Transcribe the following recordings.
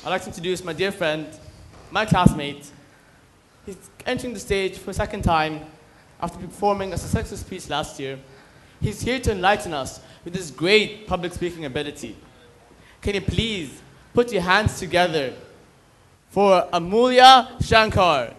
I'd like to introduce my dear friend, my classmate. He's entering the stage for a second time after performing a successful speech last year. He's here to enlighten us with his great public speaking ability. Can you please put your hands together for Amulya Shanker?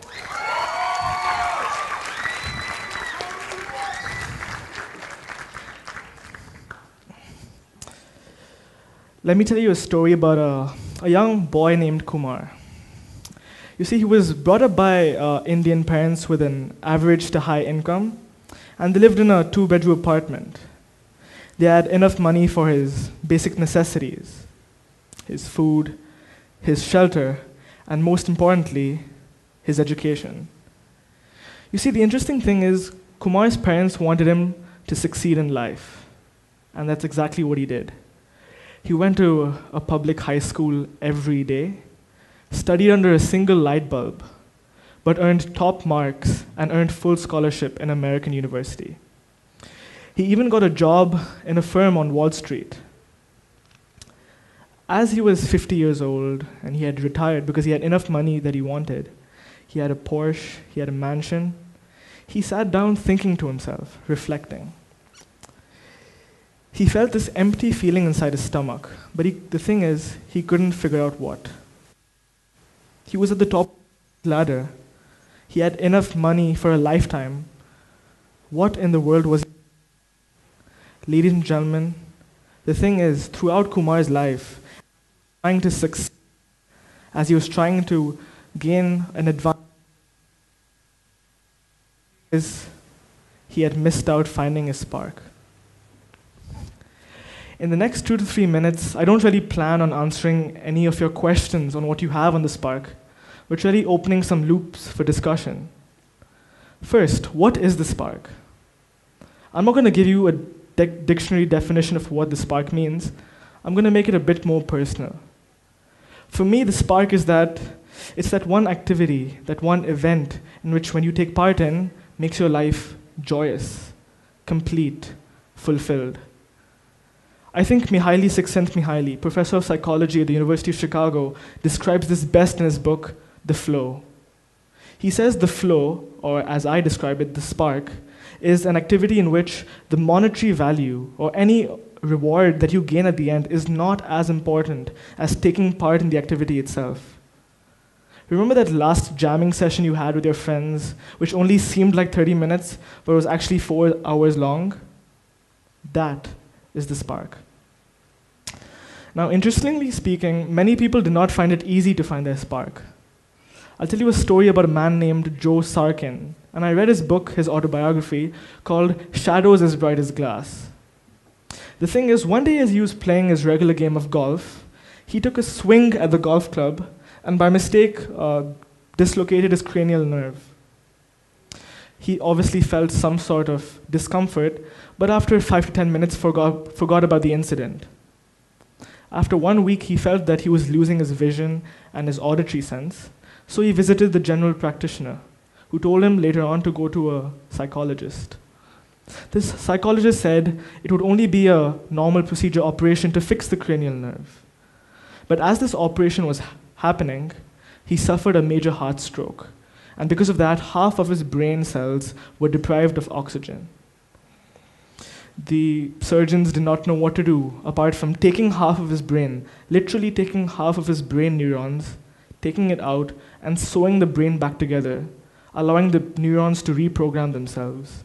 Let me tell you a story about a young boy named Kumar. You see, he was brought up by Indian parents with an average to high income, and they lived in a 2-bedroom apartment. They had enough money for his basic necessities, his food, his shelter, and most importantly, his education. You see, the interesting thing is, Kumar's parents wanted him to succeed in life, and that's exactly what he did. He went to a public high school every day, studied under a single light bulb, but earned top marks and earned full scholarship in American university. He even got a job in a firm on Wall Street. As he was 50 years old and he had retired because he had enough money that he wanted, he had a Porsche, he had a mansion, he sat down thinking to himself, reflecting. He felt this empty feeling inside his stomach, but the thing is, he couldn't figure out what. He was at the top of the ladder. He had enough money for a lifetime. What in the world was he? Ladies and gentlemen, the thing is, throughout Kumar's life, trying to succeed, as he was trying to gain an advantage, he had missed out finding his spark. In the next 2 to 3 minutes, I don't really plan on answering any of your questions on what you have on the spark, but really opening some loops for discussion. First, what is the spark? I'm not going to give you a dictionary definition of what the spark means. I'm going to make it a bit more personal. For me, the spark is it's that one activity, that one event in which when you take part in, makes your life joyous, complete, fulfilled. I think Mihaly Csikszentmihalyi, professor of psychology at the University of Chicago, describes this best in his book, The Flow. He says the flow, or as I describe it, the spark, is an activity in which the monetary value or any reward that you gain at the end is not as important as taking part in the activity itself. Remember that last jamming session you had with your friends, which only seemed like 30 minutes, but was actually 4 hours long? That is the spark. Now, interestingly speaking, many people do not find it easy to find their spark. I'll tell you a story about a man named Joe Sarkin, and I read his book, his autobiography, called Shadows as Bright as Glass. The thing is, one day as he was playing his regular game of golf, he took a swing at the golf club and by mistake dislocated his cranial nerve. He obviously felt some sort of discomfort, but after 5 to 10 minutes forgot about the incident. After 1 week, he felt that he was losing his vision and his auditory sense, so he visited the general practitioner, who told him later on to go to a psychologist. This psychologist said it would only be a normal procedure operation to fix the cranial nerve. But as this operation was happening, he suffered a major heart stroke, and because of that, half of his brain cells were deprived of oxygen. The surgeons did not know what to do apart from taking half of his brain, literally taking half of his brain neurons, taking it out, and sewing the brain back together, allowing the neurons to reprogram themselves.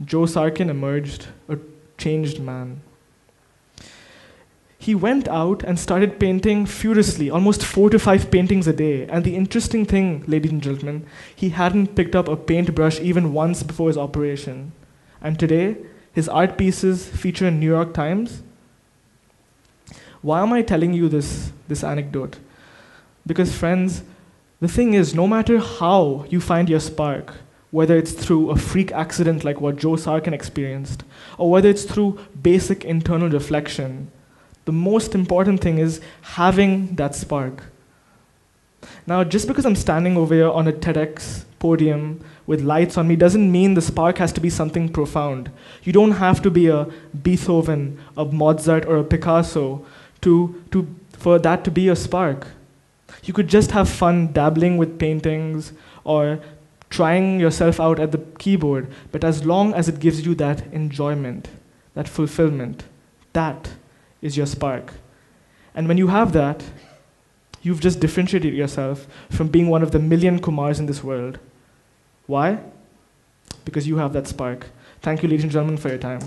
Joe Sarkin emerged a changed man. He went out and started painting furiously, almost 4 to 5 paintings a day. And the interesting thing, ladies and gentlemen, he hadn't picked up a paintbrush even once before his operation. And today, his art pieces feature in New York Times. Why am I telling you this anecdote? Because friends, the thing is, no matter how you find your spark, whether it's through a freak accident like what Joe Sarkin experienced, or whether it's through basic internal reflection, the most important thing is having that spark. Now, just because I'm standing over here on a TEDx podium with lights on me doesn't mean the spark has to be something profound. You don't have to be a Beethoven, a Mozart, or a Picasso to for that to be your spark. You could just have fun dabbling with paintings or trying yourself out at the keyboard, but as long as it gives you that enjoyment, that fulfillment, that is your spark. And when you have that, you've just differentiated yourself from being one of the million Kumars in this world. Why? Because you have that spark. Thank you, ladies and gentlemen, for your time.